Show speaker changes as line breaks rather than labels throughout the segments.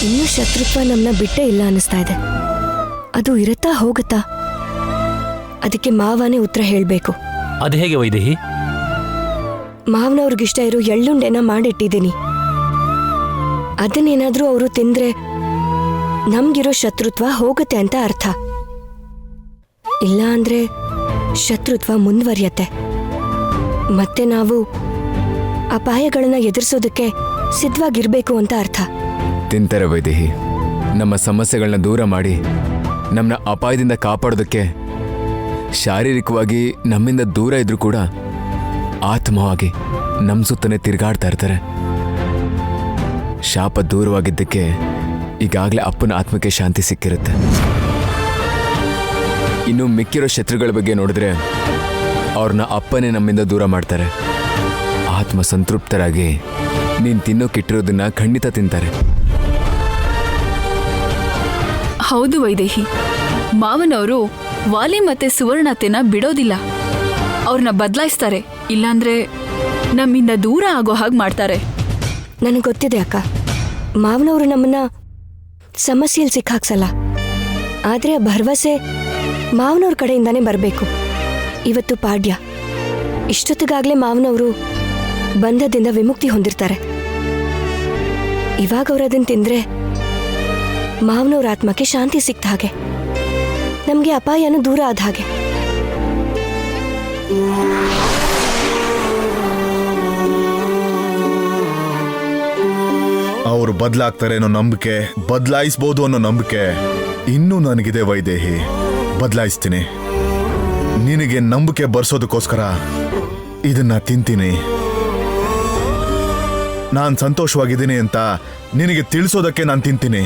ಇನ್ನೂ ಶತ್ರುತ್ವ ನಮ್ಮನ್ನ ಬಿಟ್ಟೇ ಇಲ್ಲ ಅನ್ನಿಸ್ತಾ ಇದೆ. ಅದು ಇರುತ್ತಾ ಹೋಗುತ್ತಾ? ಅದಕ್ಕೆ ಮಾವನೇ ಉತ್ತರ ಹೇಳಬೇಕು.
ಅದು ಹೇಗೆ ವೈದೇಹಿ?
ಮಾವನವ್ರಿಗಿಷ್ಟ ಇರೋ ಎಳ್ಳುಂಡೆನ ಮಾಡಿಟ್ಟಿದ್ದೀನಿ. ಅದನ್ನೇನಾದ್ರೂ ಅವರು ತಿಂದ್ರೆ ನಮ್ಗಿರೋ ಶತ್ರುತ್ವ ಹೋಗುತ್ತೆ ಅಂತ ಅರ್ಥ. ಇಲ್ಲ ಅಂದ್ರೆ ಶತ್ರುತ್ವ ಮುಂದುವರಿಯತ್ತೆ. ಮತ್ತೆ ನಾವು ಅಪಾಯಗಳನ್ನ ಎದುರಿಸೋದಕ್ಕೆ ಸಿದ್ಧವಾಗಿರ್ಬೇಕು ಅಂತ ಅರ್ಥ.
ತಿಂತಾರೆ ವೈದೇಹಿ. ನಮ್ಮ ಸಮಸ್ಯೆಗಳನ್ನ ದೂರ ಮಾಡಿ ನಮ್ಮನ್ನ ಅಪಾಯದಿಂದ ಕಾಪಾಡೋದಕ್ಕೆ ಶಾರೀರಿಕವಾಗಿ ನಮ್ಮಿಂದ ದೂರ ಇದ್ರೂ ಕೂಡ ಆತ್ಮವಾಗಿ ನಮ್ಮ ಸುತ್ತನೇ ತಿರುಗಾಡ್ತಾ ಇರ್ತಾರೆ. ಶಾಪ ದೂರವಾಗಿದ್ದಕ್ಕೆ ಈಗಾಗಲೇ ಅಪ್ಪನ ಆತ್ಮಕ್ಕೆ ಶಾಂತಿ ಸಿಕ್ಕಿರುತ್ತೆ. ಇನ್ನು ಮಿಕ್ಕಿರೋ ಶತ್ರುಗಳ ಬಗ್ಗೆ ನೋಡಿದ್ರೆ ಅವ್ರನ್ನ ಅಪ್ಪನೇ ನಮ್ಮಿಂದ ದೂರ ಮಾಡ್ತಾರೆ. ಆತ್ಮ ಸಂತೃಪ್ತರಾಗಿ ನೀನು ತಿನ್ನೋಕಿಟ್ಟಿರೋದನ್ನ ಖಂಡಿತ ತಿಂತಾರೆ.
ಹೌದು ವೈದೇಹಿ, ಮಾವನವರು ವಾಲಿ ಮತ್ತೆ ಸುವರ್ಣತೆನ ಬಿಡೋದಿಲ್ಲ. ಅವ್ರನ್ನ ಬದಲಾಯಿಸ್ತಾರೆ, ಇಲ್ಲಾಂದ್ರೆ ನಮ್ಮಿಂದ ದೂರ ಆಗೋ ಹಾಗೆ ಮಾಡ್ತಾರೆ.
ನನಗೆ ಗೊತ್ತಿದೆ ಅಕ್ಕ, ಮಾವನವರು ನಮ್ಮನ್ನ ಸಮಸ್ಯೆಯಲ್ಲಿ ಸಿಕ್ಕಾಕ್ಸಲ್ಲ. ಆದ್ರೆ ಆ ಭರವಸೆ ಮಾವನವ್ರ ಕಡೆಯಿಂದಾನೇ ಬರಬೇಕು. ಇವತ್ತು ಪಾಡ್ಯ, ಇಷ್ಟೊತ್ತಿಗಾಗ್ಲೇ ಮಾವನವರು ಬಂಧದಿಂದ ವಿಮುಕ್ತಿ ಹೊಂದಿರ್ತಾರೆ. ಇವಾಗ ಅವ್ರು ಅದನ್ನ ತಿಂದ್ರೆ ಮಾವನವ್ರ ಆತ್ಮಕ್ಕೆ ಶಾಂತಿ ಸಿಕ್ತ ಹಾಗೆ, ನಮ್ಗೆ ಅಪಾಯನೂ ದೂರ ಆದ ಹಾಗೆ.
ಅವರು ಬದಲಾಗ್ತಾರೆ ಅನ್ನೋ ನಂಬಿಕೆ, ಬದಲಾಯಿಸಬಹುದು ಅನ್ನೋ ನಂಬಿಕೆ ಇನ್ನೂ ನನಗಿದೆ ವೈದೇಹಿ. ಬದಲಾಯಿಸ್ತೀನಿ. ನಿನಗೆ ನಂಬಿಕೆ ಬರ್ಸೋದಕ್ಕೋಸ್ಕರ ಇದನ್ನ ತಿಂತೀನಿ. ನಾನು ಸಂತೋಷವಾಗಿದ್ದೀನಿ ಅಂತ ನಿನಗೆ ತಿಳಿಸೋದಕ್ಕೆ ನಾನು ತಿಂತೀನಿ.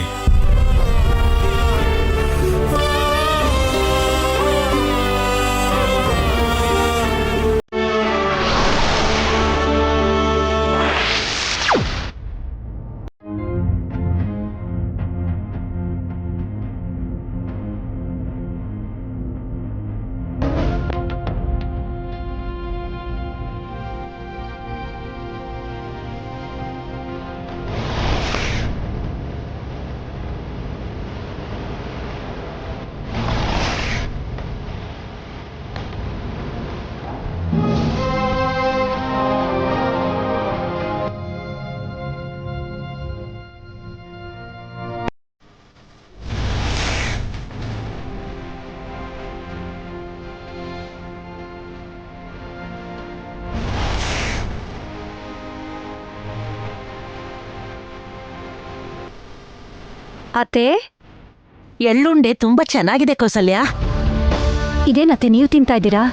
ಅತ್ತೆ, ಎಳ್ಳುಂಡೆ ತುಂಬಾ ಚೆನ್ನಾಗಿದೆ ಕೌಸಲ್ಯ.
ಇದೇನತ್ತೆ ನೀವು ತಿಂತಾ ಇದ್ದೀರಾ?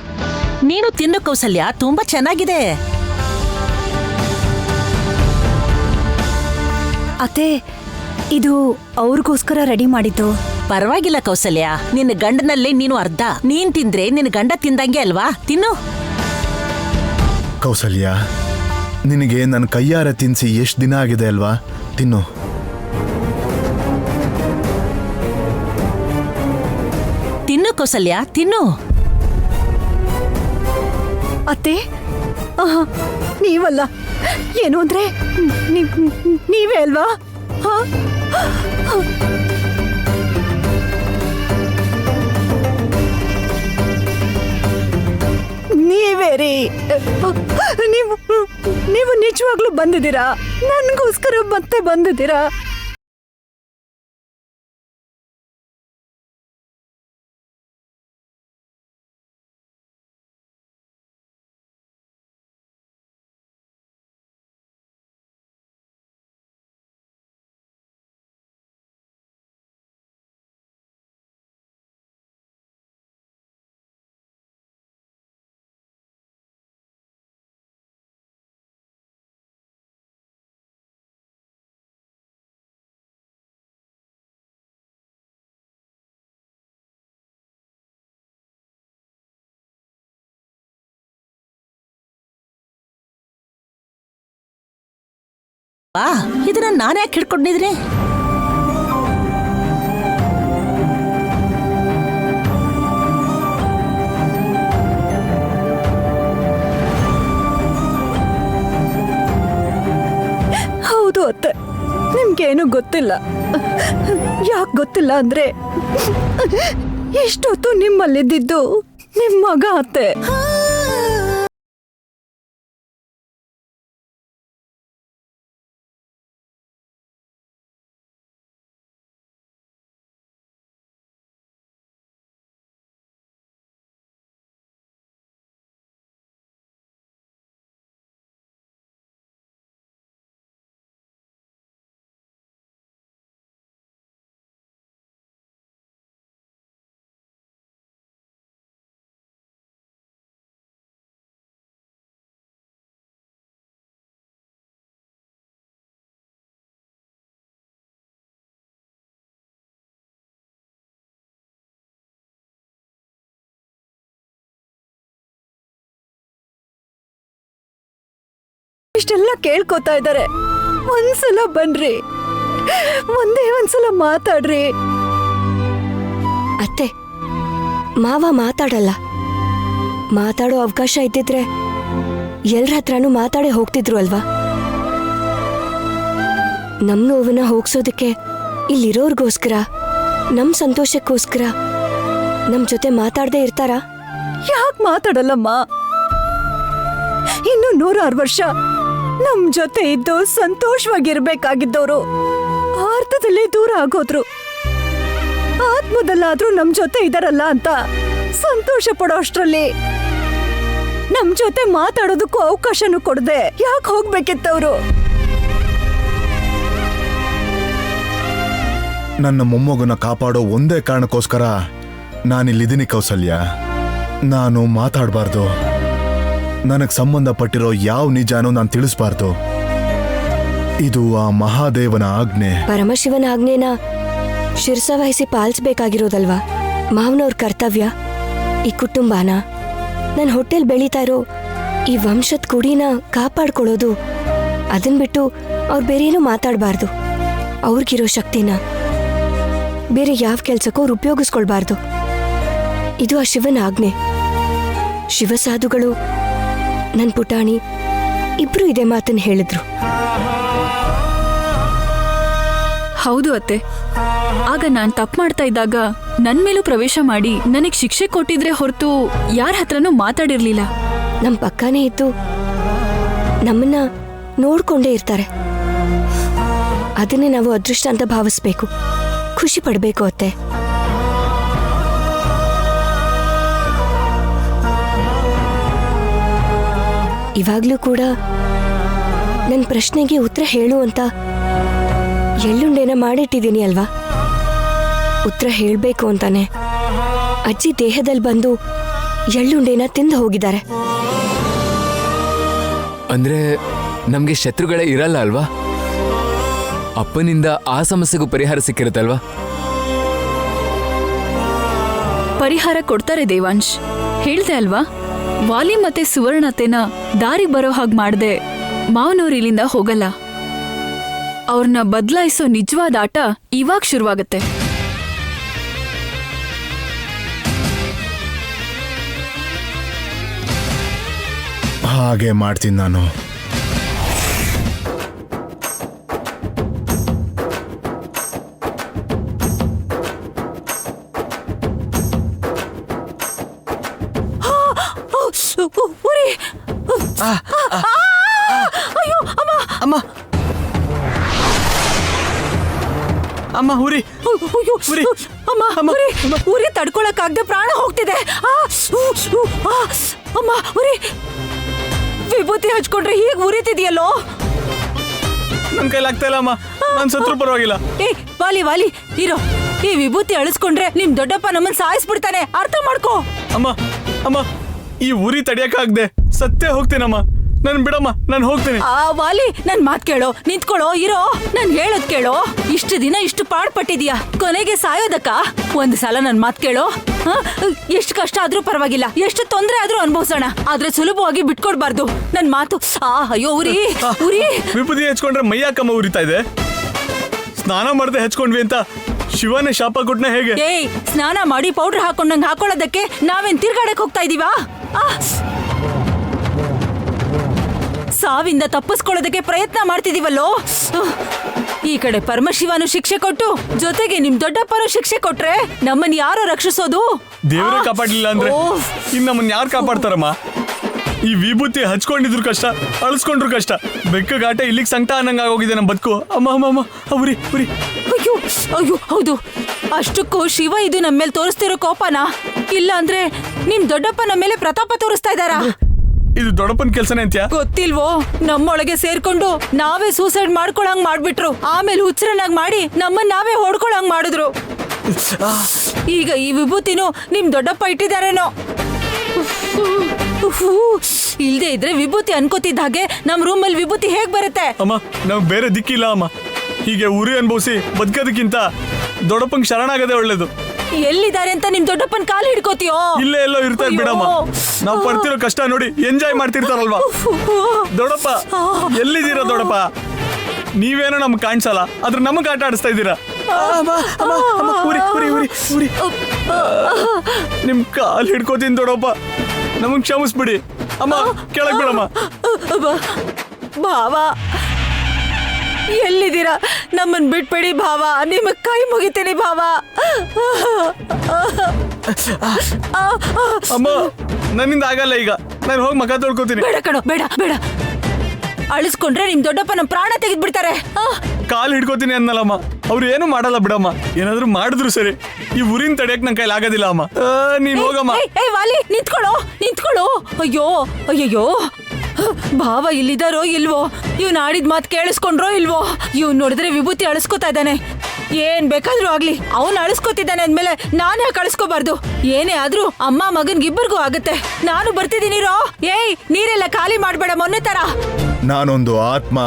ನೀನು ತಿನ್ನು ಕೌಸಲ್ಯ, ತುಂಬಾ ಚೆನ್ನಾಗಿದೆ.
ಅತ್ತೆ, ಇದು ಅವ್ರಿಗೋಸ್ಕರ ರೆಡಿ ಮಾಡಿದ್ದು.
ಪರವಾಗಿಲ್ಲ ಕೌಸಲ್ಯ, ನಿನ್ನ ಗಂಡನಲ್ಲೇ ನೀನು ಅರ್ಧ. ನೀನ್ ತಿಂದ್ರೆ ನಿನ್ನ ಗಂಡ ತಿಂದಂಗೆ ಅಲ್ವಾ? ತಿನ್ನು.
ಕೌಸಲ್ಯ, ನಿನಗೆ ನನ್ನ ಕೈಯಾರ ತಿನ್ಸಿ ಎಷ್ಟು ದಿನ ಆಗಿದೆ ಅಲ್ವಾ? ತಿನ್ನು.
ತಿನ್ನು ಕೌಸಲ್ಯ, ತಿನ್ನು.
ಅತ್ತೆ, ನೀವಲ್ಲ, ಏನು ಅಂದ್ರೆ ನೀವೇ ಅಲ್ವಾ? ನೀವೇ ರೀ. ನೀವು ನಿಜವಾಗ್ಲೂ ಬಂದಿದ್ದೀರಾ? ನನಗೋಸ್ಕರ ಮತ್ತೆ ಬಂದಿದ್ದೀರಾ?
ಇದನ್ನ ನಾನು ಯಾಕೆ ಹಿಡ್ಕೊಂಡಿದ್ರೆ?
ಹೌದು ಅತ್ತೆ, ನಿಮ್ಗೇನು ಗೊತ್ತಿಲ್ಲ. ಯಾಕೆ ಗೊತ್ತಿಲ್ಲ ಅಂದ್ರೆ ಇಷ್ಟೊತ್ತು ನಿಮ್ಮಲ್ಲಿದ್ದಿದ್ದು ನಿಮ್ ಮಗ ಅತ್ತೆ. ಇಷ್ಟೆಲ್ಲ ಕೇಳ್ಕೊತಾ ಇದ್ದಾರೆ. ಒಂದ್ಸಲ ಬನ್ರಿ, ಒಂದ್ಸಲ ಮಾತಾಡ್ರಿ.
ಅತ್ತೆ, ಮಾವ ಮಾತಾಡಲ್ಲ. ಮಾತಾಡೋ ಅವಕಾಶ ಇದ್ದಿದ್ರೆ ಎಲ್ರ ಹತ್ರನೂ ಮಾತಾಡೇ ಹೋಗ್ತಿದ್ರು ಅಲ್ವಾ? ನಮ್ ನೋವನ್ನ ಹೋಗ್ಸೋದಕ್ಕೆ ಇಲ್ಲಿರೋರ್ಗೋಸ್ಕರ, ನಮ್ ಸಂತೋಷಕ್ಕೋಸ್ಕರ ನಮ್ ಜೊತೆ ಮಾತಾಡದೆ ಇರ್ತಾರಾ?
ಯಾಕೆ ಮಾತಾಡಲ್ಲಮ್ಮ? ಇನ್ನು 106 ವರ್ಷ ನಮ್ ಜೊತೆ ಇದ್ದು ಸಂತೋಷವಾಗಿರ್ಬೇಕಾಗಿದ್ದವರು ಅರ್ಥದಲ್ಲಿ ದೂರ ಆಗೋದ್ರು. ಆತ್ಮದಲ್ಲಾದ್ರೂ ನಮ್ ಜೊತೆ ಇದಾರಲ್ಲ ಅಂತ ಸಂತೋಷ ಪಡೋ ಅಷ್ಟ್ರಲ್ಲಿ ನಮ್ ಜೊತೆ ಮಾತಾಡೋದಕ್ಕೂ ಅವಕಾಶನೂ ಕೊಡದೆ ಯಾಕೆ ಹೋಗ್ಬೇಕಿತ್ತವ್ರು?
ನನ್ನ ಮೊಮ್ಮಗನ ಕಾಪಾಡೋ ಒಂದೇ ಕಾರಣಕ್ಕೋಸ್ಕರ ನಾನಿಲ್ಲಿದ್ದೀನಿ ಕೌಸಲ್ಯ. ನಾನು ಮಾತಾಡಬಾರ್ದು. ನನಗೆ ಸಂಬಂಧಪಟ್ಟಿರೋ ಯಾವ ನಿಜಾನೂ ನಾನು ತಿಳಿಸ್ಬಾರ್ದು. ಇದು ಆ ಮಹಾದೇವನ ಆಜ್ಞೆ.
ಪರಮಶಿವನ ಆಜ್ಞೆನ ಶಿರಸವಹಿಸಿ ಪಾಲಿಸ್ಬೇಕಾಗಿರೋದಲ್ವಾ ಮಾವನವ್ರ ಕರ್ತವ್ಯ. ಈ ಕುಟುಂಬನ, ನನ್ನ ಹೊಟ್ಟೆಲ್ ಬೆಳೀತಾ ಇರೋ ಈ ವಂಶದ ಕುಡಿನ ಕಾಪಾಡ್ಕೊಳ್ಳೋದು. ಅದನ್ ಬಿಟ್ಟು ಅವ್ರು ಬೇರೇನೂ ಮಾತಾಡಬಾರ್ದು. ಅವ್ರಿಗಿರೋ ಶಕ್ತಿನ ಬೇರೆ ಯಾವ ಕೆಲ್ಸಕ್ಕೂ ಅವ್ರು ಉಪಯೋಗಿಸ್ಕೊಳ್ಬಾರ್ದು. ಇದು ಆ ಶಿವನ ಆಜ್ಞೆ. ಶಿವಸಾಧುಗಳು, ನನ್ ಪುಟಾಣಿ ಇಬ್ರು ಇದೇ ಮಾತನ್ನ ಹೇಳಿದ್ರು.
ಹೌದು ಅತ್ತೆ, ಆಗ ನಾನ್ ತಪ್ಪು ಮಾಡ್ತಾ ಇದ್ದಾಗ ನನ್ ಮೇಲೂ ಪ್ರವೇಶ ಮಾಡಿ ನನಗ್ ಶಿಕ್ಷೆ ಕೊಟ್ಟಿದ್ರೆ ಹೊರತು ಯಾರ ಹತ್ರನೂ ಮಾತಾಡಿರ್ಲಿಲ್ಲ.
ನಮ್ ಪಕ್ಕನೇ ಇದ್ದು ನಮ್ಮನ್ನ ನೋಡ್ಕೊಂಡೇ ಇರ್ತಾರೆ. ಅದನ್ನೇ ನಾವು ಅದೃಷ್ಟ ಅಂತ ಭಾವಿಸ್ಬೇಕು, ಖುಷಿ ಪಡ್ಬೇಕು ಅತ್ತೆ. ಇವಾಗ್ಲೂ ಕೂಡ ನನ್ನ ಪ್ರಶ್ನೆಗೆ ಉತ್ತರ ಹೇಳು ಅಂತ ಎಳ್ಳುಂಡೆನ ಮಾಡಿಟ್ಟಿದ್ದೀನಿ ಅಲ್ವಾ? ಉತ್ತರ ಹೇಳಬೇಕು ಅಂತಾನೆ ಅಜ್ಜಿ ದೇಹದಲ್ಲಿ ಬಂದು ಎಳ್ಳುಂಡೆನ ತಿಂದು ಹೋಗಿದ್ದಾರೆ.
ಅಂದ್ರೆ ನಮ್ಗೆ ಶತ್ರುಗಳೇ ಇರಲ್ಲ ಅಲ್ವಾ? ಅಪ್ಪನಿಂದ ಆ ಸಮಸ್ಯೆಗೂ ಪರಿಹಾರ ಸಿಕ್ಕಿರುತ್ತಲ್ವಾ?
ಪರಿಹಾರ ಕೊಡ್ತಾರೆ ದೇವಾಂಶ್. ಹೇಳ್ದೆ ಅಲ್ವಾ, ವಾಲಿ ಮತ್ತೆ ಸುವರ್ಣತೆನ ದಾರಿ ಬರೋ ಹಾಗೆ ಮಾಡ್ದೆ ಮಾವನವ್ರು ಇಲ್ಲಿಂದ ಹೋಗಲ್ಲ. ಅವ್ರನ್ನ ಬದಲಾಯಿಸೋ ನಿಜವಾದ ಆಟ ಇವಾಗ ಶುರುವಾಗತ್ತೆ.
ಹಾಗೆ ಮಾಡ್ತೀನಿ ನಾನು.
ಉರಿ! ಅಯ್ಯೋ ಅಮ್ಮ!
ಅಮ್ಮ ಅಮ್ಮ ಉರಿ!
ಅಯ್ಯೋ,
ಉರಿ!
ಅಮ್ಮ ಉರಿ! ಉರಿ ತಡ್ಕೊಳಕ್ಕಾಗ್ದೆ ಪ್ರಾಣ ಹೋಗ್ತಿದೆ. ಅಮ್ಮ ಉರಿ! ವಿಭೂತಿ ಹಚ್ಕೊಂಡ್ರೆ ಹೀಗೆ ಉರಿತಿದ್ಯಲ್ಲೋ.
ನನ್ ಕೈಲಾಗ್ತಾ ಇಲ್ಲ ಅಮ್ಮ. ನನ್ ಸತ್ರು ಪರವಾಗಿಲ್ಲ.
ಏ ವಾಲಿ ವಾಲಿ ಇರೋ, ಈ ವಿಭೂತಿ ಅಳಿಸ್ಕೊಂಡ್ರೆ ನಿಮ್ ದೊಡ್ಡಪ್ಪ ನಮ್ಮನ್ನ ಸಾಯಿಸ್ಬಿಡ್ತಾನೆ, ಅರ್ಥ ಮಾಡ್ಕೋ.
ಅಮ್ಮ ಅಮ್ಮ, ಈ ಉರಿ ತಡಿಯಕ್ಕಾಗ್ದೆ ಸತ್ತೇ ಹೋಗ್ತೀನಮ್ಮ. ನನ್ ಬಿಡಮ್ಮ, ನಾನು ಹೋಗ್ತೀನಿ.
ವಾಲಿ, ನನ್ ಮಾತ್ ಕೇಳೋ, ನಿಂತ್ಕೊಳ್ಳೋ, ಇರೋ, ನಾನ್ ಹೇಳೋದ್ ಕೇಳೋ. ಇಷ್ಟು ದಿನ ಇಷ್ಟು ಪಾಡ್ಪಟ್ಟಿದ್ಯಾ, ಕೊನೆಗೆ ಸಾಯೋದಕ್ಕ? ಒಂದ್ ಸಲ ನನ್ ಮಾತ್ ಕೇಳೋ. ಎಷ್ಟು ಕಷ್ಟ ಆದ್ರೂ ಪರವಾಗಿಲ್ಲ, ಎಷ್ಟು ತೊಂದ್ರೆ ಆದ್ರೂ ಅನ್ಭವಿಸೋಣ, ಆದ್ರೆ ಸುಲಭವಾಗಿ ಬಿಟ್ಕೊಡ್ಬಾರ್ದು. ನನ್ ಮಾತು. ಅಯ್ಯೋ ಉರಿ ಉರಿ!
ವಿಭೂತಿ ಹೆಚ್ಕೊಂಡ್ರೆ ಮೈಯಾಕಮ್ಮ ಉರಿತಾ ಇದೆ. ಸ್ನಾನ ಮಾಡದೆ ಹೆಚ್ಕೊಂಡ್ವಿ ಅಂತ ಶಿವನೇ ಶಾಪ ಕೊಟ್ನ ಹೇಗೆ?
ಏಯ್, ಸ್ನಾನ ಮಾಡಿ ಪೌಡರ್ ಹಾಕೊಂಡಂಗ್ ಹಾಕೊಳ್ಳೋದಕ್ಕೆ ನಾವೇನ್ ತಿರ್ಗಾಡಕ್ ಹೋಗ್ತಾ ಇದೀವಾ? ಸಾವಿಂದ ತಪ್ಪಿಸ್ಕೊಳ್ಳೋದಕ್ಕೆ ಪ್ರಯತ್ನ ಮಾಡ್ತಿದೀವಲ್ಲೋ. ಈ ಕಡೆ ಪರಮಶಿವನು ಶಿಕ್ಷೆ ಕೊಟ್ಟು ಜೊತೆಗೆ ನಿಮ್ ದೊಡ್ಡಪ್ಪನು ಶಿಕ್ಷೆ ಕೊಟ್ರೆ ನಮ್ಮನ್ ಯಾರು ರಕ್ಷಿಸೋದು?
ದೇವರೇ ಕಾಪಾಡ್ಲಿಲ್ಲ ಅಂದ್ರೆ ಇನ್ ನಮ್ಮನ್ನ ಯಾರು ಕಾಪಾಡ್ತಾರಮ್ಮ? ಈ ವಿಭೂತಿ ಹಚ್ಕೊಂಡಿದ್ರು ಕಷ್ಟ, ಅಳಿಸ್ಕೊಂಡ್ರು ಕಷ್ಟ. ಬೆಕ್ಕಗಾಟ ಇಲ್ಲಿಗೆ ಸಂಕಟ ಅನ್ನಂಗ ಆಗೋಗಿದೆ ನಮ್ಮ ಬದುಕು. ಅಮ್ಮ ಅಮ್ಮ ಅಮ್ಮ ಉರಿ ಉರಿ.
ಅಯ್ಯೋ ಅಯ್ಯೋ, ಹೌದು. ಅಷ್ಟಕ್ಕೂ ಶಿವ ಇದು ನಮ್ಮ ಮೇಲೆ ತೋರಿಸ್ತಿರೋ ಕೋಪನಾ? ಇಲ್ಲ ಅಂದ್ರೆ ನಿಮ್ ದೊಡ್ಡಪ್ಪ ನಮ್ಮ ಮೇಲೆ ಪ್ರತಾಪ ತೋರಿಸ್ತಾ ಇದ್ದಾರಾ?
ಇದು ದೊಡ್ಡಪ್ಪನ ಕೆಲ್ಸನೇ ಅಂತ್ಯಾ?
ಗೊತ್ತಿಲ್ವೋ, ನಮ್ಮೊಳಗೆ ಸೇರ್ಕೊಂಡು ನಾವೇ ಸೂಸೈಡ್ ಮಾಡ್ಕೊಳಂಗ್ ಮಾಡ್ಬಿಟ್ರು. ಆಮೇಲೆ ಹುಚ್ಚರನ್ನಾಗ್ ಮಾಡಿ ನಮ್ಮನ್ನ ನಾವೇ ಹೊಡ್ಕೊಳಂಗ್ ಮಾಡಿದ್ರು. ಈಗ ಈ ವಿಭೂತಿನೂ ನಿಮ್ ದೊಡ್ಡಪ್ಪ ಇಟ್ಟಿದಾರೇನೋ. ಇಲ್ದೇ ಇದ್ರೆ ವಿಭೂತಿ ಅನ್ಕೋತಿದ್ದ ಹಾಗೆ ನಮ್ ರೂಮಲ್ಲಿ ವಿಭೂತಿ ಹೇಗ್ ಬರುತ್ತೆ?
ಅಮ್ಮ ನಾವ್ ಬೇರೆ ದಿಕ್ಕಿಲ್ಲ ಅಮ್ಮ. ಹೀಗೆ ಉರಿ ಅನ್ಭವಿಸಿ ಬದುಕೋದಕ್ಕಿಂತ ದೊಡ್ಡಪ್ಪಂಗ್ ಶರಣಾಗದೆ ಒಳ್ಳೇದು.
ಎಲ್ಲಿದ್ದಾರೆ ಅಂತ ನಿಮ್ ದೊಡ್ಡಪ್ಪನ ಕಾಲು ಹಿಡ್ಕೋತೀಯೋ?
ಇಲ್ಲೇ ಎಲ್ಲೋ ಇರ್ತಾರೆ ಬಿಡಮ್ಮ. ನಾವ್ ಪಡ್ತಿರೋ ಕಷ್ಟ ನೋಡಿ ಎಂಜಾಯ್ ಮಾಡ್ತಿರ್ತಾರಲ್ವಾ. ದೊಡ್ಡಪ್ಪ ಎಲ್ಲಿದ್ದೀರಾ ದೊಡ್ಡಪ್ಪ? ನೀವೇನೋ ನಮ್ಗೆ ಕಾಣಿಸಲ್ಲ, ಆದ್ರೆ ನಮಗ್ ಆಟ ಆಡಿಸ್ತಾ ಇದ್ದೀರಾ. ಉರಿ ಉರಿ ಉರಿ ಉರಿ. ನಿಮ್ ಕಾಲ್ ಹಿಡ್ಕೋತೀನಿ ದೊಡ್ಡಪ್ಪ, ನಮಗ್ ಕ್ಷಮಿಸ್ಬಿಡಿ ಅಮ್ಮ. ಕೆಳಗ್ ಬಿಡಮ್ಮ.
ಭಾವ ಎಲ್ಲಿದ್ದೀರಾ? ನಮ್ಮನ್ ಬಿಟ್ಬಿಡಿ ಭಾವ, ನಿಮಗ್ ಕೈ ಮುಗಿತೀನಿ ಭಾವ.
ಅಮ್ಮ ನನ್ನಿಂದ ಆಗಲ್ಲ, ಈಗ ನಾನು ಹೋಗಿ ಮಗ ತೊಳ್ಕೊತೀನಿ.
ಬೇಡ ಕಣೋ, ಬೇಡ ಬೇಡ. ಅಳಿಸ್ಕೊಂಡ್ರೆ ನಿಮ್ ದೊಡ್ಡಪ್ಪ ನಮ್ ಪ್ರಾಣ ತೆಗೆದ್ಬಿಡ್ತಾರೆ.
ಕಾಲ್ ಹಿಡ್ಕೋತೀನಿ ಅನ್ನಲ್ಲಮ್ಮ, ಅವ್ರು ಏನು ಮಾಡಲ್ಲ ಬಿಡಮ್ಮ. ಏನಾದ್ರು ಮಾಡಿದ್ರು ಸರಿ, ಈ ಊರಿನ ತಡೆಯಕ್ ನನ್ ಕೈಲಿ ಆಗೋದಿಲ್ಲ ಅಮ್ಮ. ನೀನ್ ಹೋಗಮ್ಮ.
ಏ ವಾಲಿ, ನಿಂತ್ಕೊಳ್ಳೋ ನಿಂತ್ಕೊಳ್ಳೋ. ಅಯ್ಯೋ ಅಯ್ಯಯ್ಯೋ, ಭಾವ ಇಲ್ಲಿದಾರೋ ಇಲ್ವೋ? ಇವ್ನು ಆಡಿದ ಮಾತು ಕೇಳಿಸ್ಕೊಂಡ್ರೋ ಇಲ್ವೋ? ಇವ್ನು ನೋಡಿದ್ರೆ ವಿಭೂತಿ ಅಳಿಸ್ಕೋತಾ ಇದ್ದಾನೆ. ಏನ್ ಬೇಕಾದ್ರೂ ಆಗ್ಲಿ, ಅವನು ಅಳಿಸ್ಕೋತಿದ್ದಾನೆ ಅಂದ್ಮೇಲೆ ನಾನು ಯಾಕೆ ಅಳಿಸ್ಕೋಬಾರ್ದು? ಏನೇ ಆದ್ರೂ ಅಮ್ಮ ಮಗನ್ಗಿಬ್ಬರಿಗೂ ಆಗತ್ತೆ. ನಾನು ಬರ್ತಿದ್ದೀನಿ ರೋ. ಏಯ್, ನೀರೆಲ್ಲ ಖಾಲಿ ಮಾಡ್ಬೇಡ ಮೊನ್ನೆ ತರ.
ನಾನೊಂದು ಆತ್ಮ,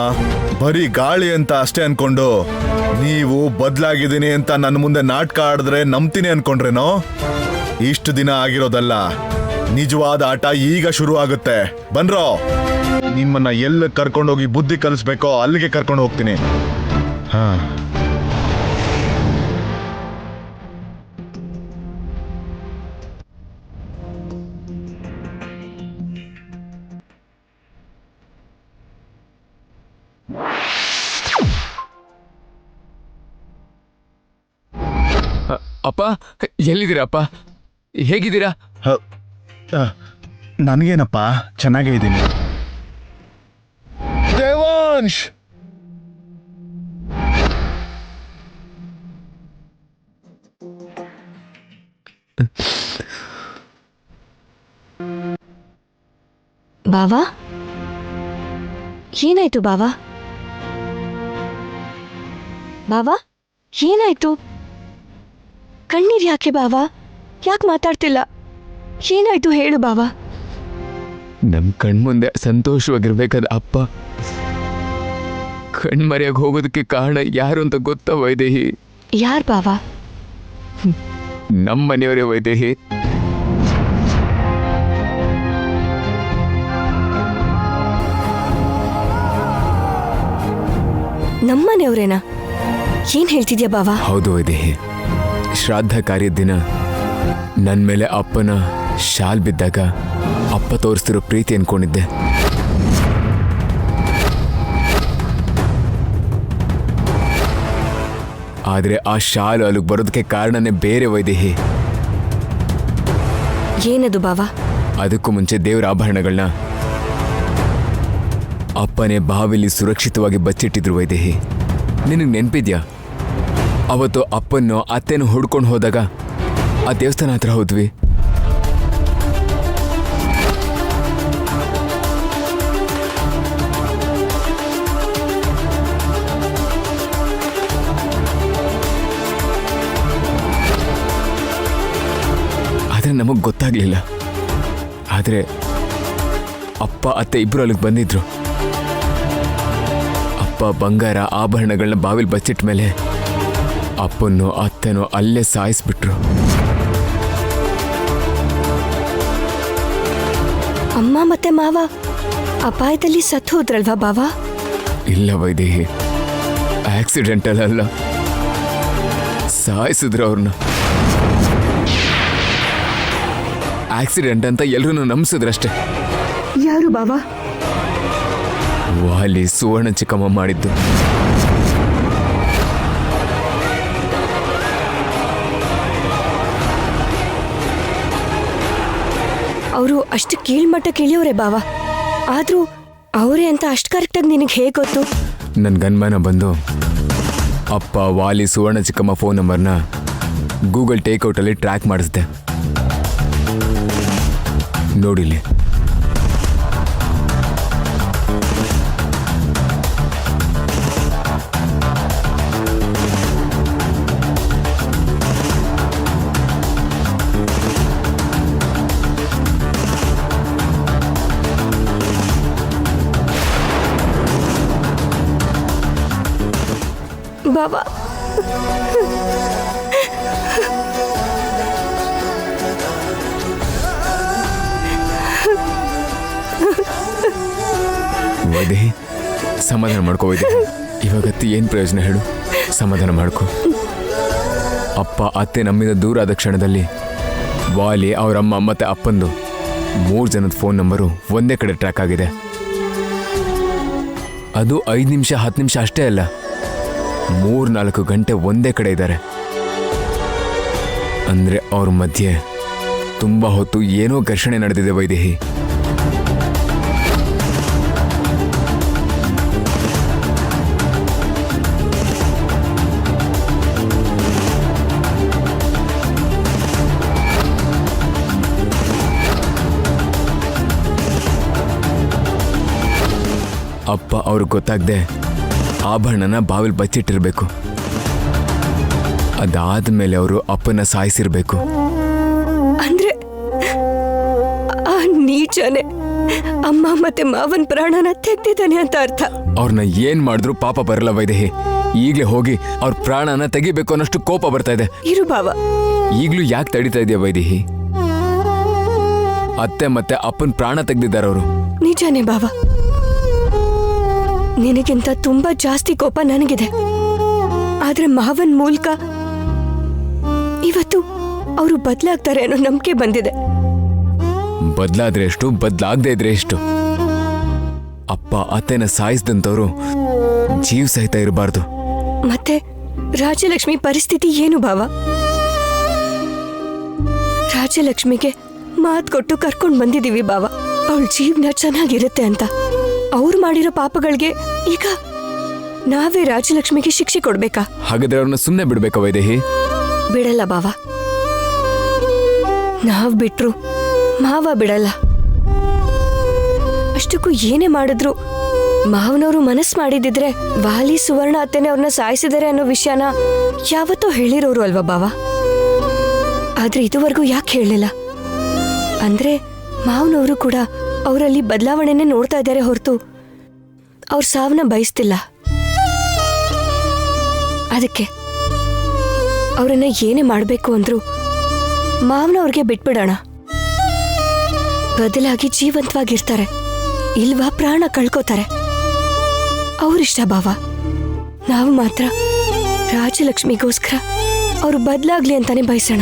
ಬರೀ ಗಾಳಿ ಅಂತ ಅಷ್ಟೇ ಅನ್ಕೊಂಡು ನೀವು ಬದಲಾಗಿದ್ದೀನಿ ಅಂತ ನನ್ನ ಮುಂದೆ ನಾಟಕ ಆಡಿದ್ರೆ ನಂಬ್ತೀನಿ ಅನ್ಕೊಂಡ್ರೇನೋ? ಇಷ್ಟು ದಿನ ಆಗಿರೋದಲ್ಲ, ನಿಜವಾದ ಆಟ ಈಗ ಶುರು ಆಗುತ್ತೆ. ಬನ್ರೋ, ನಿಮ್ಮನ್ನ ಎಲ್ಲ ಕರ್ಕೊಂಡೋಗಿ ಬುದ್ಧಿ ಕಲಿಸ್ಬೇಕೋ ಅಲ್ಲಿಗೆ ಕರ್ಕೊಂಡು ಹೋಗ್ತೀನಿ. ಹಾ,
ಅಪ್ಪ ಎಲ್ಲಿದ್ದೀರಾ ಅಪ್ಪ? ಹೇಗಿದ್ದೀರಾ?
ನನಗೇನಪ್ಪ, ಚೆನ್ನಾಗೇ ಇದ್ದೀನಿ. ದೇವಾಂಶ್,
ಬಾವಾ, ಏನಾಯ್ತು ಬಾವಾ? ಬಾವಾ ಏನಾಯ್ತು? ಕಣ್ಣೀರ್ ಯಾಕೆ ಬಾವಾ? ಯಾಕೆ ಮಾತಾಡ್ತಿಲ್ಲ? ಏನಾಯ್ತು ಹೇಳು ಬಾವಾ.
ನಮ್ ಕಣ್ಮುಂದೆ ಸಂತೋಷವಾಗಿರ್ಬೇಕಾದ ಅಪ್ಪ ಕಣ್ಮರೆಯಾಗಿ ಹೋಗೋದಕ್ಕೆ ಕಾರಣ ಯಾರು ಅಂತ ಗೊತ್ತಾ ವೈದೇಹಿ?
ಯಾರ್ ಬಾವಾ?
ನಮ್ಮ ಮನೆಯವರೇ ವೈದೇಹಿ.
ನಮ್ಮನೆಯವ್ರೇನಾ? ಏನ್ ಹೇಳ್ತಿದ್ಯಾ ಬಾವಾ?
ಹೌದು ವೈದೇಹಿ. ಶ್ರಾದ್ದ ಕಾರ್ಯದ ದಿನ ನನ್ನ ಮೇಲೆ ಅಪ್ಪನ ಶಾಲ್ ಬಿದ್ದಾಗ ಅಪ್ಪ ತೋರಿಸ್ತಿರೋ ಪ್ರೀತಿ ಅನ್ಕೊಂಡಿದ್ದೆ. ಆದ್ರೆ ಆ ಶಾಲು ಅಲ್ಲಿಗೆ ಬರೋದಕ್ಕೆ ಕಾರಣನೇ ಬೇರೆ ವೈದೇಹಿ.
ಏನದು ಬಾವಾ?
ಅದಕ್ಕೂ ಮುಂಚೆ ದೇವರ ಆಭರಣಗಳನ್ನ ಅಪ್ಪನೇ ಬಾವಿಲಿ ಸುರಕ್ಷಿತವಾಗಿ ಬಚ್ಚಿಟ್ಟಿದ್ರು ವೈದೇಹಿ. ನಿನಗೆ ನೆನಪಿದ್ಯಾ? ಅವತ್ತು ಅಪ್ಪನ್ನು ಅತ್ತೆನೂ ಹುಡ್ಕೊಂಡು ಹೋದಾಗ ಆ ದೇವಸ್ಥಾನ ಹತ್ರ ಹೋದ್ವಿ. ಆದ್ರೆ ನಮಗ್ ಗೊತ್ತಾಗ್ಲಿಲ್ಲ. ಆದ್ರೆ ಅಪ್ಪ ಅತ್ತೆ ಇಬ್ರು ಅಲ್ಲಿಗೆ ಬಂದಿದ್ರು. ಅಪ್ಪ ಬಂಗಾರ ಆಭರಣಗಳನ್ನ ಬಾವಿಲಿ ಬಚ್ಚಿಟ್ಟ ಮೇಲೆ ಅಪ್ಪನ್ನು ಅತ್ತೆನೋ ಅಲ್ಲೇ ಸಾಯಿಸ್ಬಿಟ್ರು.
ಅಮ್ಮ ಮತ್ತೆ ಮಾವ ಅಪಾಯದಲ್ಲಿ ಸತ್ತು ಹೋದ್ರಲ್ವಾ ಬಾವಾ?
ಇಲ್ಲ ವೈದೇಹಿ, ಆಕ್ಸಿಡೆಂಟಲ್ ಅಲ್ಲ, ಸಾಯಿಸಿದ್ರು ಅವ್ರನ್ನ. ಆಕ್ಸಿಡೆಂಟ್ ಅಂತ ಎಲ್ರೂ ನಂಬಿಸಿದ್ರಷ್ಟೇ.
ಯಾರು ಬಾವಾ?
ವಾಲಿ ಸುವರ್ಣ ಚಿಕ್ಕಮ್ಮ ಮಾಡಿದ್ದು.
ಅಷ್ಟು ಕೀಳ್ಮಟ್ಟಕ್ಕೆ ಇಳಿಯೋರೆ ಬಾವ. ಆದ್ರೂ ಅವರೇ ಅಂತ ಅಷ್ಟು ಕರೆಕ್ಟಾಗಿ ನಿನಗೆ ಹೇಗೆ ಗೊತ್ತು?
ನನ್ನ ಗನ್ಮ್ಯಾನ ಬಂದು ಅಪ್ಪ ವಾಲಿ ಸುವರ್ಣ ಚಿಕ್ಕಮ್ಮ ಫೋನ್ ನಂಬರ್ನ ಗೂಗಲ್ ಟೇಕ್ಔಟಲ್ಲಿ ಟ್ರ್ಯಾಕ್ ಮಾಡಿಸ್ದೆ. ನೋಡಿಲ್ಲಿ.
ಬಾಬಾ,
ವೈದೇಹಿ, ಸಮಾಧಾನ ಮಾಡ್ಕೋ ವೈದೇಹಿ. ಇವಾಗತ್ತು ಏನು ಪ್ರಯೋಜನ ಹೇಳು? ಸಮಾಧಾನ ಮಾಡ್ಕೋ. ಅಪ್ಪ ಅತ್ತೆ ನಮ್ಮಿಂದ ದೂರ ಆದ ಕ್ಷಣದಲ್ಲಿ ವಾಲಿ, ಅವರಮ್ಮ ಮತ್ತೆ ಅಪ್ಪಂದು 3 ಜನದ ಫೋನ್ ನಂಬರು ಒಂದೇ ಕಡೆ ಟ್ರ್ಯಾಕ್ ಆಗಿದೆ. ಅದು 5 ನಿಮಿಷ 10 ನಿಮಿಷ ಅಷ್ಟೇ ಅಲ್ಲ, 3-4 ಗಂಟೆ ಒಂದೇ ಕಡೆ ಇದ್ದಾರೆ. ಅಂದ್ರೆ ಅವ್ರ ಮಧ್ಯೆ ತುಂಬಾ ಹೊತ್ತು ಏನೋ ಘರ್ಷಣೆ ನಡೆದಿದೆ ವೈದೇಹಿ. ಅಪ್ಪ ಅವ್ರಿಗೆ ಗೊತ್ತಾಗದೆ ಆಭರಣನ ಬಾವಿಲ್ ಬಚ್ಚಿಟ್ಟಿರ್ಬೇಕು. ಅದಾದ್ಮೇಲೆ ಅವರು ಅಪ್ಪನ ಸಾಯಿಸಿರ್ಬೇಕು.
ಅಂದ್ರೆ ಆ ನೀಚನೆ ಅಮ್ಮ ಮತ್ತೆ ಮಾವನ್ ಪ್ರಾಣನ ತೆಗ್ದಿದ್ದಾನೆ ಅಂತ ಅರ್ಥ.
ಅವ್ರನ್ನ ಏನ್ ಮಾಡಿದ್ರು ಪಾಪ ಬರಲ್ಲ ವೈದೇಹಿ. ಈಗ್ಲೇ ಹೋಗಿ ಅವ್ರ ಪ್ರಾಣನ ತೆಗಿಬೇಕು ಅನ್ನೋಷ್ಟು ಕೋಪ ಬರ್ತಾ ಇದೆ.
ಇರು ಬಾವ,
ಈಗ್ಲೂ ಯಾಕೆ ತಡೀತಾ ಇದೆಯಾ ವೈದೇಹಿ? ಅತ್ತೆ ಮತ್ತೆ ಅಪ್ಪನ ಪ್ರಾಣ ತೆಗ್ದಿದ್ದಾರೆ ಅವರು.
ನಿಜಾನೇ ಬಾವ, ನಿನಗಿಂತ ತುಂಬಾ ಜಾಸ್ತಿ ಕೋಪ ನನಗಿದೆ. ಆದ್ರೆ ಮಾವನ್ ಮೂಲಕ ಇವತ್ತು ಅವರು ಬದಲಾಗ್ತಾರೆ ಅನ್ನೋ ನಂಬಿಕೆ ಬಂದಿದೆ.
ಬದಲಾದ್ರೆ ಎಷ್ಟು, ಬದಲಾಗದೆ ಇದ್ರೆ ಎಷ್ಟು? ಅಪ್ಪ ಅತ್ತೆನ ಸಾಯಿಸಿದಂತವ್ರು ಜೀವ ಸಹಿತ ಇರಬಾರ್ದು.
ಮತ್ತೆ ರಾಜಲಕ್ಷ್ಮಿ ಪರಿಸ್ಥಿತಿ ಏನು ಬಾವ? ರಾಜಲಕ್ಷ್ಮಿಗೆ ಮಾತ್ ಕೊಟ್ಟು ಕರ್ಕೊಂಡ್ ಬಂದಿದೀವಿ ಬಾವ, ಅವಳ ಜೀವನ ಚೆನ್ನಾಗಿರುತ್ತೆ ಅಂತ. ಅವ್ರು ಮಾಡಿರೋ ಪಾಪಗಳಿಗೆ ಈಗ ನಾವೇ ರಾಜಲಕ್ಷ್ಮಿಗೆ ಶಿಕ್ಷೆ ಕೊಡ್ಬೇಕಾ?
ಹಾಗಾದ್ರೆ ಅವ್ರನ್ನ ಸುಮ್ಮನೆ ಬಿಡ್ಬೇಕಾ ವೈದೇಹಿ?
ಬಿಡಲ್ಲ ಬಾವ, ನಾವ್ ಬಿಟ್ರು ಮಾವ ಬಿಡಲ್ಲ. ಅಷ್ಟಕ್ಕೂ ಏನೇ ಮಾಡಿದ್ರು ಮಾವನವರು ಮನಸ್ಸು ಮಾಡಿದಿದ್ರೆ ವಾಲಿ ಸುವರ್ಣ ಅತ್ತೆನೆ ಅವ್ರನ್ನ ಸಾಯಿಸಿದಾರೆ ಅನ್ನೋ ವಿಷಯನ ಯಾವತ್ತೋ ಹೇಳಿರೋರು ಅಲ್ವಾ ಬಾವ? ಆದ್ರೆ ಇದುವರೆಗೂ ಯಾಕೆ ಹೇಳಲಿಲ್ಲ? ಅಂದ್ರೆ ಮಾವನವರು ಕೂಡ ಅವರಲ್ಲಿ ಬದಲಾವಣೆನೆ ನೋಡ್ತಾ ಇದ್ದಾರೆ ಹೊರತು ಅವ್ರ ಸಾವನ್ನ ಬಯಸ್ತಿಲ್ಲ. ಅದಕ್ಕೆ ಅವರನ್ನ ಏನೇ ಮಾಡಬೇಕು ಅಂದ್ರು ಮಾವನವ್ರಿಗೆ ಬಿಟ್ಬಿಡೋಣ. ಬದಲಾಗಿ ಜೀವಂತವಾಗಿರ್ತಾರೆ, ಇಲ್ವಾ ಪ್ರಾಣ ಕಳ್ಕೋತಾರೆ. ಅವರಿಷ್ಟ ಬಾವ. ನಾವು ಮಾತ್ರ ರಾಜಲಕ್ಷ್ಮಿಗೋಸ್ಕರ ಅವರು ಬದಲಾಗ್ಲಿ ಅಂತಾನೆ ಬಯಸೋಣ.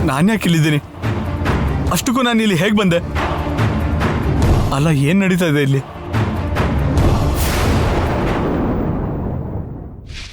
ನಾನ್ಯಾಕೆ ಇಲ್ಲಿದ್ದೀನಿ? ಅಷ್ಟಕ್ಕೂ ನಾನು ಇಲ್ಲಿ ಹೇಗೆ ಬಂದೆ? ಅಲ್ಲ, ಏನ್ ನಡೀತಾ ಇದೆ ಇಲ್ಲಿ?